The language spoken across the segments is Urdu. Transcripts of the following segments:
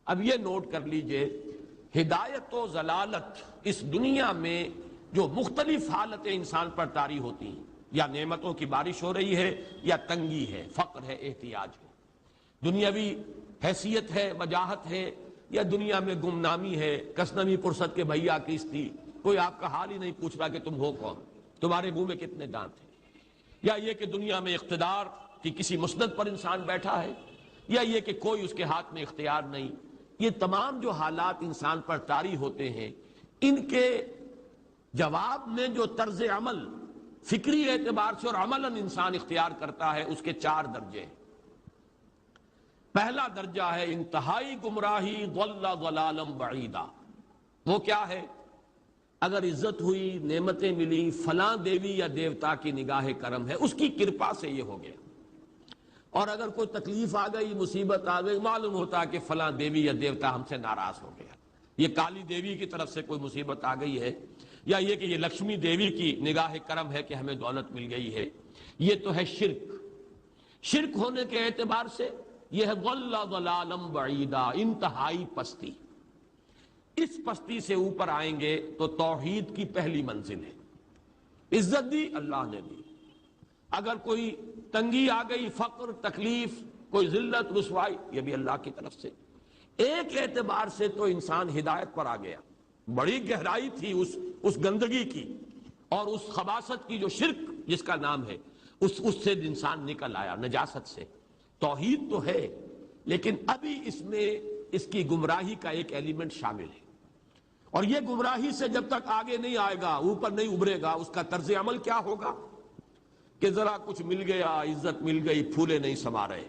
اب یہ نوٹ کر لیجئے، ہدایت و ضلالت اس دنیا میں جو مختلف حالتیں انسان پر طاری ہوتی ہیں، یا نعمتوں کی بارش ہو رہی ہے، یا تنگی ہے، فقر ہے، احتیاج ہے، دنیاوی حیثیت ہے، وجاہت ہے، یا دنیا میں گمنامی ہے، کسنوی پرست کے بھیا کیستی، کوئی آپ کا حال ہی نہیں پوچھ رہا کہ تم ہو کون، تمہارے منہ میں کتنے دانت ہیں، یا یہ کہ دنیا میں اقتدار کی کسی مسند پر انسان بیٹھا ہے، یا یہ کہ کوئی اس کے ہاتھ میں اختیار نہیں. یہ تمام جو حالات انسان پر طاری ہوتے ہیں، ان کے جواب میں جو طرز عمل فکری اعتبار سے اور عملاً انسان اختیار کرتا ہے، اس کے 4 درجے ہیں. پہلا درجہ ہے انتہائی گمراہی، ضل ضلالا بعیدا. وہ کیا ہے؟ اگر عزت ہوئی، نعمتیں ملی، فلاں دیوی یا دیوتا کی نگاہ کرم ہے، اس کی کرپا سے یہ ہو گیا. اور اگر کوئی تکلیف آ گئی، مصیبت آ گئی، معلوم ہوتا ہے کہ فلاں دیوی یا دیوتا ہم سے ناراض ہو گیا، یہ کالی دیوی کی طرف سے کوئی مصیبت آ گئی ہے، یا یہ کہ یہ لکشمی دیوی کی نگاہ کرم ہے کہ ہمیں دولت مل گئی ہے. یہ تو ہے شرک. شرک ہونے کے اعتبار سے یہ ہے ضل ضلالا بعیدا، انتہائی پستی. اس پستی سے اوپر آئیں گے تو توحید کی پہلی منزل ہے. عزت دی اللہ نے دی، اگر کوئی تنگی آ گئی، فقر، تکلیف، کوئی ذلت، رسوائی، یہ بھی اللہ کی طرف سے. ایک اعتبار سے تو انسان ہدایت پر آ گیا. بڑی گہرائی تھی اس گندگی کی اور اس خباثت کی جو شرک جس کا نام ہے، اس سے انسان نکل آیا، نجاست سے. توحید تو ہے، لیکن ابھی اس میں اس کی گمراہی کا ایک ایلیمنٹ شامل ہے. اور یہ گمراہی سے جب تک آگے نہیں آئے گا، اوپر نہیں ابھرے گا، اس کا طرز عمل کیا ہوگا کہ ذرا کچھ مل گیا، عزت مل گئی، پھولے نہیں سما رہے،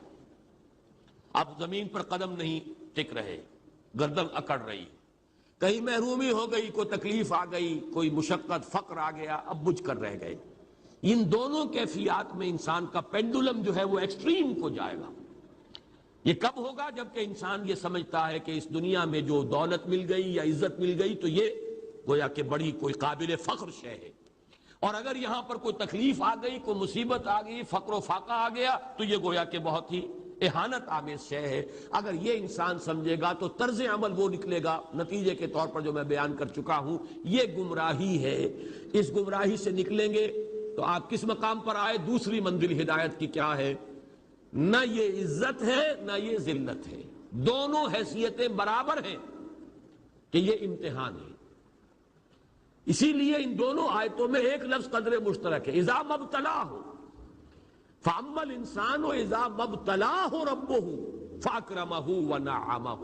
اب زمین پر قدم نہیں ٹک رہے، گردن اکڑ رہی، کہیں محرومی ہو گئی، کوئی تکلیف آ گئی، کوئی مشقت، فقر آ گیا، اب بجھ کر رہ گئے. ان دونوں کیفیات میں انسان کا پینڈولم جو ہے وہ ایکسٹریم کو جائے گا. یہ کب ہوگا؟ جبکہ انسان یہ سمجھتا ہے کہ اس دنیا میں جو دولت مل گئی یا عزت مل گئی تو یہ گویا کہ بڑی کوئی قابل فخر شے ہے، اور اگر یہاں پر کوئی تکلیف آ گئی، کوئی مصیبت آ گئی، فقر و فاقہ آ گیا تو یہ گویا کہ بہت ہی اہانت آمیز شے ہے. اگر یہ انسان سمجھے گا تو طرز عمل وہ نکلے گا نتیجے کے طور پر جو میں بیان کر چکا ہوں. یہ گمراہی ہے. اس گمراہی سے نکلیں گے تو آپ کس مقام پر آئے؟ دوسری منزل ہدایت کی کیا ہے؟ نہ یہ عزت ہے نہ یہ ذلت ہے، دونوں حیثیتیں برابر ہیں کہ یہ امتحان ہے. اسی لیے ان دونوں آیتوں میں ایک لفظ قدر مشترک ہے، اذا مبتلاہ فاما الانسان اذا مبتلاہ ربہ فاکرمہ ونعمہ.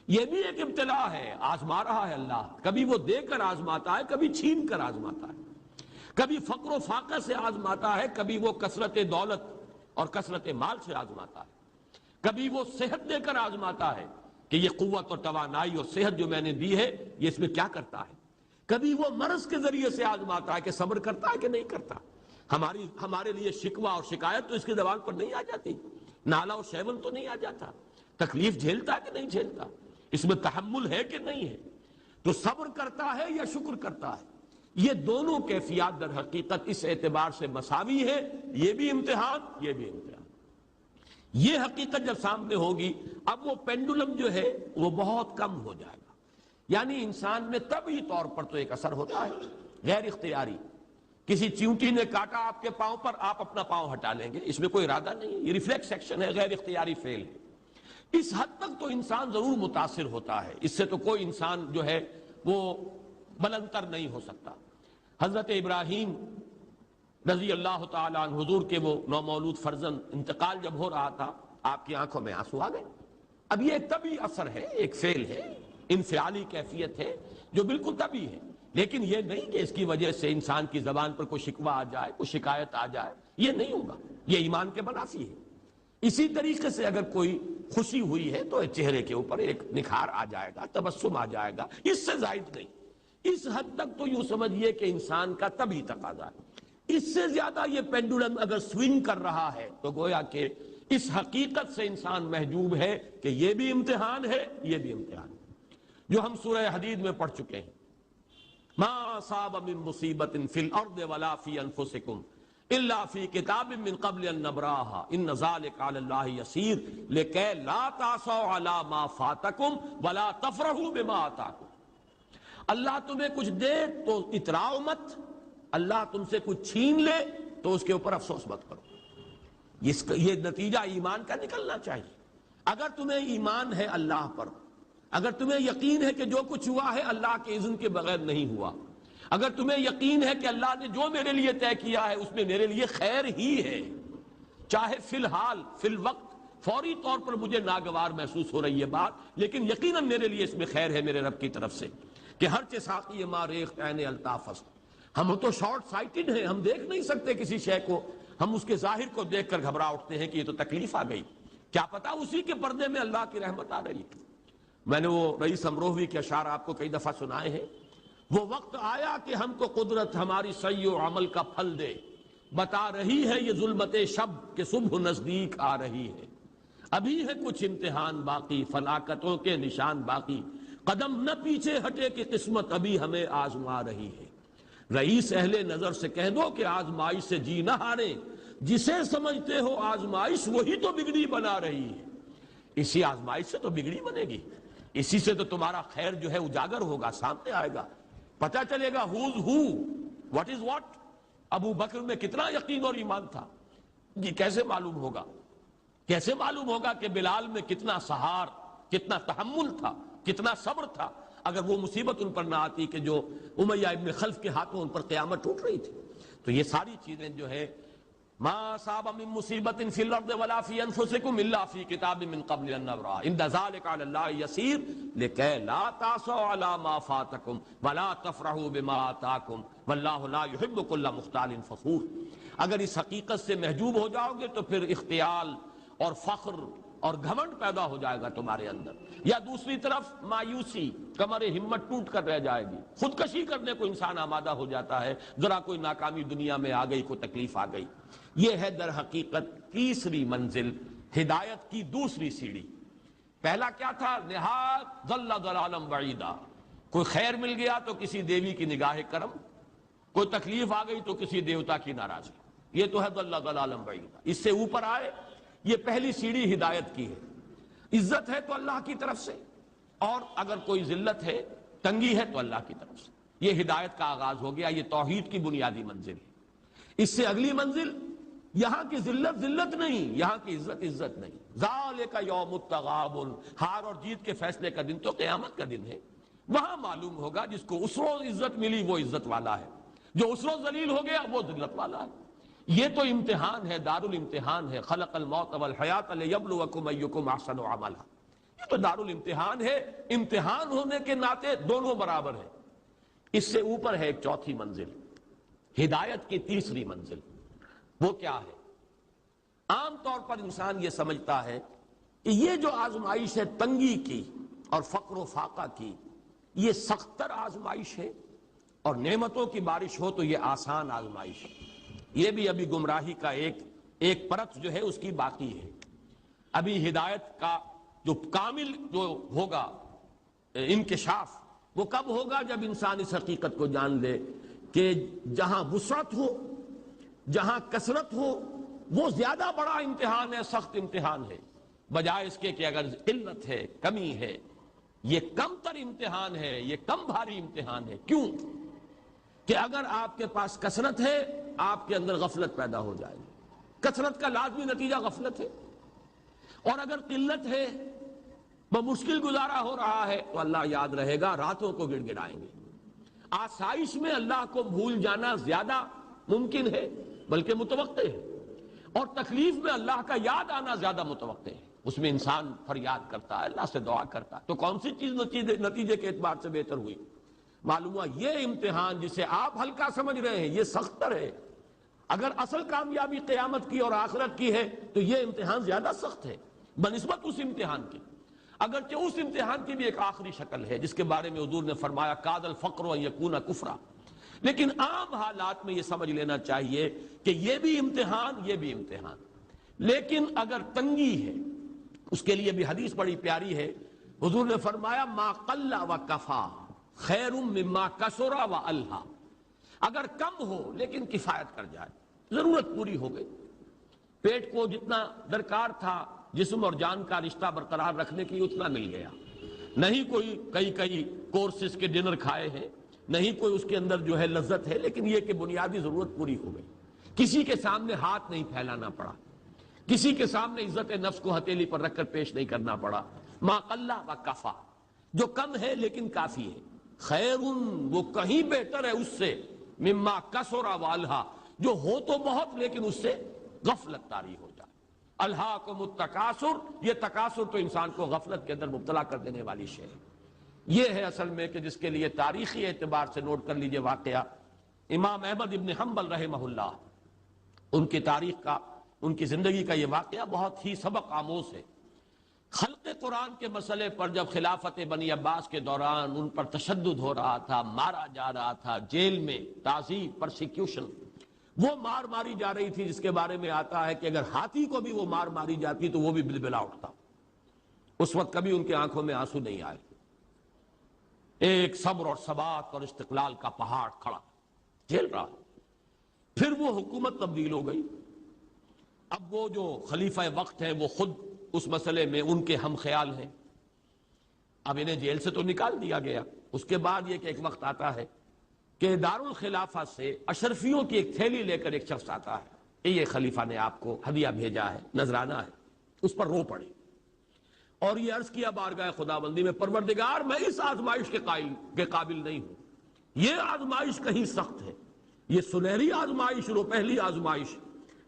یہ بھی ایک ابتلا ہے، آزما رہا ہے اللہ. کبھی وہ دے کر آزماتا ہے، کبھی چھین کر آزماتا ہے، کبھی فقر و فاقہ سے آزماتا ہے، کبھی وہ کثرت دولت اور کثرت مال سے آزماتا ہے، کبھی وہ صحت دے کر آزماتا ہے کہ یہ قوت اور توانائی اور صحت جو میں نے دی ہے یہ اس میں کیا کرتا ہے، کبھی وہ مرض کے ذریعے سے آزماتا ہے کہ صبر کرتا ہے کہ نہیں کرتا. ہمارے لیے شکوہ اور شکایت تو اس کی زبان پر نہیں آ جاتی، نالا اور شیون تو نہیں آ جاتا، تکلیف جھیلتا ہے کہ نہیں جھیلتا، اس میں تحمل ہے کہ نہیں ہے، تو صبر کرتا ہے یا شکر کرتا ہے. یہ دونوں کیفیات در حقیقت اس اعتبار سے مساوی ہے، یہ بھی امتحان، یہ بھی امتحان. یہ حقیقت جب سامنے ہوگی اب وہ پینڈولم جو ہے وہ بہت کم ہو جائے گا. یعنی انسان میں طبعی طور پر تو ایک اثر ہوتا ہے غیر اختیاری. کسی چیونٹی نے کاٹا آپ کے پاؤں پر، آپ اپنا پاؤں ہٹا لیں گے، اس میں کوئی ارادہ نہیں ہے، یہ ریفلیکس ایکشن ہے، غیر اختیاری فعل ہے. اس حد تک تو انسان ضرور متاثر ہوتا ہے، اس سے تو کوئی انسان جو ہے وہ بلندتر نہیں ہو سکتا. حضرت ابراہیم رضی اللہ تعالیٰ عنہ، حضور کے وہ نومولود فرزند، انتقال جب ہو رہا تھا آپ کی آنکھوں میں آنسو آ گئے. اب یہ طبعی اثر ہے، ایک فعل ہے، انفعالی کیفیت ہے جو بالکل طبعی ہے، لیکن یہ نہیں کہ اس کی وجہ سے انسان کی زبان پر کوئی شکوہ آ جائے، کوئی شکایت آ جائے، یہ نہیں ہوگا، یہ ایمان کے منافی ہے. اسی طریقے سے اگر کوئی خوشی ہوئی ہے تو چہرے کے اوپر ایک نکھار آ جائے گا، تبسم آ جائے گا، اس سے زائد نہیں. اس حد تک تو یوں سمجھیے کہ انسان کا طبعی تقاضا ہے. اس سے زیادہ یہ پینڈولم اگر سوئنگ کر رہا ہے تو گویا کہ اس حقیقت سے انسان محجوب ہے کہ یہ بھی امتحان ہے، یہ بھی امتحان ہے. جو ہم سورہ حدید میں پڑھ چکے ہیں، ما اصاب من مصیبت فی الارض ولا فی انفسکم الا فی کتاب من قبل ان نبراہا ان ذلک علی اللہ یسیر لکی لا تعصوا علی ما فاتکم ولا تفرحوا بما آتاکم۔ اللہ تمہیں کچھ دے تو اتراؤ مت، اللہ تم سے کچھ چھین لے تو اس کے اوپر افسوس مت کرو۔ یہ نتیجہ ایمان کا نکلنا چاہیے۔ اگر تمہیں ایمان ہے اللہ پر، اگر تمہیں یقین ہے کہ جو کچھ ہوا ہے اللہ کے اذن کے بغیر نہیں ہوا، اگر تمہیں یقین ہے کہ اللہ نے جو میرے لیے طے کیا ہے اس میں میرے لیے خیر ہی ہے، چاہے فی الحال فی الوقت فوری طور پر مجھے ناگوار محسوس ہو رہی ہے بات، لیکن یقیناً میرے لیے اس میں خیر ہے میرے رب کی طرف سے، کہ ہر چے ساقی ما ریخت عین الطاف است۔ ہم تو شارٹ سائٹڈ ہیں، ہم دیکھ نہیں سکتے کسی شے کو، ہم اس کے ظاہر کو دیکھ کر گھبرا اٹھتے ہیں کہ یہ تو تکلیف آ گئی، کیا پتا اسی کے پردے میں اللہ کی رحمت آ رہی ہے۔ میں نے وہ رئیس امروہوی کے اشعار آپ کو کئی دفعہ سنائے ہیں۔ وہ وقت آیا کہ ہم کو قدرت ہماری سعی و عمل کا پھل دے، بتا رہی ہے یہ ظلمت شب کہ صبح نزدیک آ رہی ہے، ابھی ہے کچھ امتحان باقی، فلاکتوں کے نشان باقی، قدم نہ پیچھے ہٹے کہ قسمت ابھی ہمیں آزما رہی ہے۔ رئیس اہل نظر سے کہہ دو کہ آزمائش سے جی نہ ہارے، جسے سمجھتے ہو آزمائش وہی تو بگڑی بنا رہی ہے۔ اسی آزمائش سے تو بگڑی بنے گی، اسی سے تو تمہارا خیر جو ہے اجاگر ہوگا، سامنے آئے گا، پتہ چلے گا who's who, what is what۔ ابو بکر میں کتنا یقین اور ایمان تھا، یہ کیسے معلوم ہوگا؟ کیسے معلوم ہوگا کہ بلال میں کتنا سہار، کتنا تحمل تھا، کتنا صبر تھا، اگر وہ مصیبت ان پر نہ آتی کہ جو امیہ ابن خلف کے ہاتھوں ان پر قیامت ٹوٹ رہی تھی۔ تو یہ ساری چیزیں جو ہے ما اصاب من مصیبت فی الارض ولا فی انفسکم الا فی کتاب من قبل ان نبرأ ان ذلک علی اللہ یسیر لکی لا تعصوا علی ما فاتکم ولا تفرحوا بما آتاکم واللہ لا یحب کل مختال فخور۔ اگر اس حقیقت سے محجوب ہو جاؤ گے تو پھر اختیال اور فخر اور گھمنڈ پیدا ہو جائے گا تمہارے اندر، یا دوسری طرف مایوسی، کمر ہمت ٹوٹ کر رہ جائے گی، خودکشی کرنے کو انسان آمادہ ہو جاتا ہے، ذرا کوئی ناکامی دنیا میں آ گئی، کوئی تکلیف آ گئی۔ یہ ہے در حقیقت تیسری منزل، ہدایت کی دوسری سیڑھی۔ پہلا کیا تھا؟ نہایت ضل ضلالا بعیدا، کوئی خیر مل گیا تو کسی دیوی کی نگاہ کرم، کوئی تکلیف آ گئی تو کسی دیوتا کی ناراضگی، یہ تو ہے ضل ضلالا بعیدا۔ اس سے اوپر آئے، یہ پہلی سیڑھی ہدایت کی ہے۔ عزت ہے تو اللہ کی طرف سے، اور اگر کوئی ذلت ہے، تنگی ہے تو اللہ کی طرف سے، یہ ہدایت کا آغاز ہو گیا، یہ توحید کی بنیادی منزل ہے۔ اس سے اگلی منزل، یہاں کی ذلت ذلت نہیں، یہاں کی عزت عزت نہیں۔ ذالک یوم التغابن، ہار اور جیت کے فیصلے کا دن تو قیامت کا دن ہے، وہاں معلوم ہوگا جس کو اس روز عزت ملی وہ عزت والا ہے، جو اس روز ذلیل ہو گیا وہ ذلت والا ہے۔ یہ تو امتحان ہے، دار الامتحان ہے، خلق الموت والحیات لیبلوکم ایکم احسن عملا، یہ تو دار الامتحان ہے، امتحان ہونے کے ناطے دونوں برابر ہیں۔ اس سے اوپر ہے ایک چوتھی منزل، ہدایت کی تیسری منزل۔ وہ کیا ہے؟ عام طور پر انسان یہ سمجھتا ہے کہ یہ جو آزمائش ہے تنگی کی اور فقر و فاقہ کی، یہ سختر آزمائش ہے، اور نعمتوں کی بارش ہو تو یہ آسان آزمائش ہے۔ یہ بھی ابھی گمراہی کا ایک پرت جو ہے اس کی باقی ہے۔ ابھی ہدایت کا جو کامل جو ہوگا انکشاف، وہ کب ہوگا؟ جب انسان اس حقیقت کو جان لے کہ جہاں وسعت ہو، جہاں کثرت ہو، وہ زیادہ بڑا امتحان ہے، سخت امتحان ہے، بجائے اس کے کہ اگر قلت ہے، کمی ہے، یہ کم تر امتحان ہے، یہ کم بھاری امتحان ہے۔ کیوں؟ کہ اگر آپ کے پاس کثرت ہے، آپ کے اندر غفلت پیدا ہو جائے گی، کثرت کا لازمی نتیجہ غفلت ہے، اور اگر قلت ہے، بمشکل گزارا ہو رہا ہے، تو اللہ یاد رہے گا، راتوں کو گڑ گڑائیں گے۔ آسائش میں اللہ کو بھول جانا زیادہ ممکن ہے بلکہ متوقع ہے، اور تکلیف میں اللہ کا یاد آنا زیادہ متوقع ہے۔ اس میں انسان فریاد کرتا ہے، اللہ سے دعا کرتا ہے، تو کون سی چیز نتیجے کے اعتبار سے بہتر ہوئی؟ معلوم ہوا یہ امتحان جسے آپ ہلکا سمجھ رہے ہیں یہ سختر ہے۔ اگر اصل کامیابی قیامت کی اور آخرت کی ہے تو یہ امتحان زیادہ سخت ہے بنسبت اس امتحان کے، اگرچہ اس امتحان کی بھی ایک آخری شکل ہے جس کے بارے میں حضور نے فرمایا کاد الفقر ان یکون کفرا، لیکن عام حالات میں یہ سمجھ لینا چاہیے کہ یہ بھی امتحان، یہ بھی امتحان۔ لیکن اگر تنگی ہے، اس کے لیے بھی حدیث بڑی پیاری ہے، حضور نے فرمایا ما قل و کفا خیر مما کثر و الہا، اگر کم ہو لیکن کفایت کر جائے، ضرورت پوری ہو گئی. پیٹ کو جتنا درکار تھا جسم اور جان کا رشتہ برقرار رکھنے کے لیے اتنا مل گیا. نہیں کوئی کئی کورسز کے ڈنر کھائے ہیں, نہیں کوئی اس کے اندر جو ہے لذت ہے, لیکن یہ کہ بنیادی ضرورت پوری ہو گئی. کسی کے سامنے ہاتھ نہیں پھیلانا پڑا, کسی کے سامنے عزت نفس کو ہتھیلی پر رکھ کر پیش نہیں کرنا پڑا. ما قل و کفا, جو کم ہے لیکن کافی ہے. خیر وہ کہیں بہتر ہے اس سے مما کثر والہا, جو ہو تو بہت لیکن اس سے غفلت طاری ہو جائے. الہاکم التکاثر, یہ تکاثر تو انسان کو غفلت کے اندر مبتلا کر دینے والی شے ہے. یہ ہے اصل میں کہ جس کے لیے تاریخی اعتبار سے نوٹ کر لیجئے واقعہ امام احمد ابن حنبل رحمہ اللہ, ان کی تاریخ کا, ان کی زندگی کا یہ واقعہ بہت ہی سبق آموز ہے. خلق قرآن کے مسئلے پر جب خلافت بنی عباس کے دوران ان پر تشدد ہو رہا تھا, مارا جا رہا تھا, جیل میں تعذیب, پرسیکیوشن, وہ مار ماری جا رہی تھی جس کے بارے میں آتا ہے کہ اگر ہاتھی کو بھی وہ مار ماری جاتی تو وہ بھی بلبلا اٹھتا. اس وقت کبھی ان کے آنکھوں میں آنسو نہیں آئے. ایک صبر اور ثبات اور استقلال کا پہاڑ کھڑا جھیل رہا. پھر وہ حکومت تبدیل ہو گئی. اب وہ جو خلیفہ وقت ہیں وہ خود اس مسئلے میں ان کے ہم خیال ہیں. اب انہیں جیل سے تو نکال دیا گیا. اس کے بعد یہ کہ ایک وقت آتا ہے کہ دارالخلافہ سے اشرفیوں کی ایک تھیلی لے کر ایک شخص آتا ہے کہ یہ خلیفہ نے آپ کو ہدیہ بھیجا ہے, نذرانہ ہے. اس پر رو پڑے اور یہ عرض کیا بارگاہ خداوندی میں, پروردگار میں اس آزمائش کے قابل نہیں ہوں. یہ آزمائش کہیں سخت ہے, یہ سنہری آزمائش, رو پہلی آزمائش,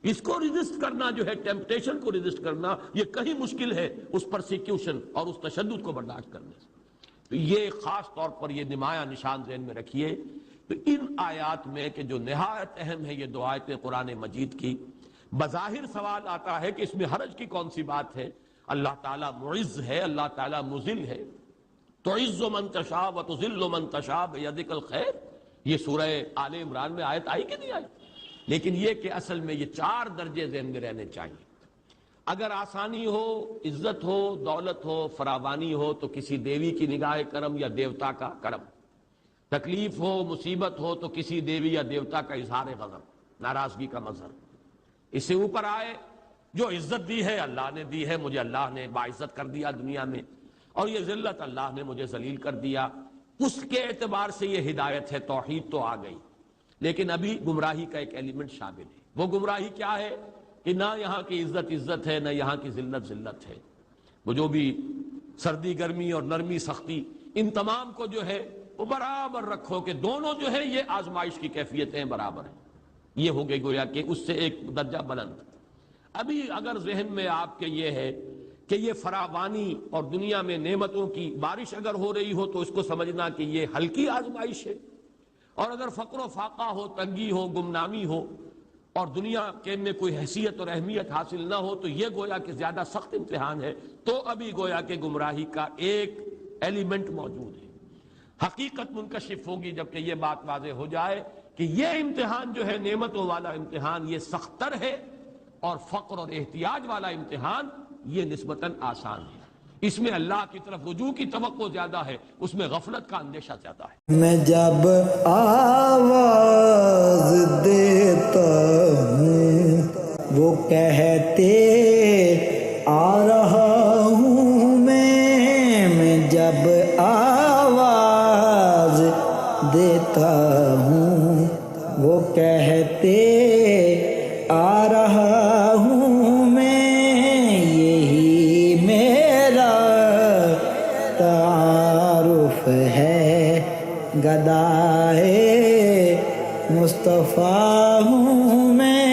اس کو ریزسٹ کرنا جو ہے, ٹیمپٹیشن کو ریزسٹ کرنا, یہ کہیں مشکل ہے اس پرسیکیوشن اور اس تشدد کو برداشت کرنے سے. تو یہ خاص طور پر یہ نمایاں نشان ذہن میں رکھیے. تو ان آیات میں کہ جو نہایت اہم ہے یہ دو آیتیں قرآن مجید کی, بظاہر سوال آتا ہے کہ اس میں حرج کی کون سی بات ہے. اللہ تعالیٰ معز ہے, اللہ تعالیٰ مذل ہے. تعز من تشاء و تذل من تشاء بیدک الخیر, یہ سورہ آل عمران میں آیت آئی کہ نہیں آئی. لیکن یہ کہ اصل میں یہ 4 درجے ذہن میں رہنے چاہیے. اگر آسانی ہو, عزت ہو, دولت ہو, فراوانی ہو تو کسی دیوی کی نگاہ کرم یا دیوتا کا کرم. تکلیف ہو, مصیبت ہو تو کسی دیوی یا دیوتا کا اظہار غضب, ناراضگی کا مظہر. اس سے اوپر آئے جو عزت دی ہے اللہ نے دی ہے, مجھے اللہ نے باعزت کر دیا دنیا میں, اور یہ ذلت اللہ نے مجھے ذلیل کر دیا. اس کے اعتبار سے یہ ہدایت ہے, توحید تو آ گئی. لیکن ابھی گمراہی کا ایک ایلیمنٹ شامل ہے. وہ گمراہی کیا ہے کہ نہ یہاں کی عزت ہے, نہ یہاں کی ذلت ہے. وہ جو بھی سردی گرمی اور نرمی سختی, ان تمام کو جو ہے وہ برابر رکھو کہ دونوں جو ہے یہ آزمائش کی کیفیتیں برابر ہیں. یہ ہو گئی گویا کہ اس سے ایک درجہ بلند. ابھی اگر ذہن میں آپ کے یہ ہے کہ یہ فراوانی اور دنیا میں نعمتوں کی بارش اگر ہو رہی ہو تو اس کو سمجھنا کہ یہ ہلکی آزمائش ہے, اور اگر فقر و فاقہ ہو, تنگی ہو, گمنامی ہو اور دنیا کے میں کوئی حیثیت اور اہمیت حاصل نہ ہو تو یہ گویا کہ زیادہ سخت امتحان ہے. تو ابھی گویا کہ گمراہی کا ایک ایلیمنٹ موجود ہے. حقیقت منکشف ہوگی جبکہ یہ بات واضح ہو جائے کہ یہ امتحان جو ہے نعمتوں والا امتحان یہ سخت تر ہے, اور فقر اور احتیاج والا امتحان یہ نسبتاً آسان ہے. اس میں اللہ کی طرف رجوع کی توقع زیادہ ہے, اس میں غفلت کا اندیشہ زیادہ ہے. میں جب آواز دیتا ہوں وہ کہتے آ رہا ہوں میں جب آواز دیتا ہوں وہ کہتے آ رہا ہوں میں, یہی میرا تعارف ہے, گدائے مصطفیٰ ہوں میں.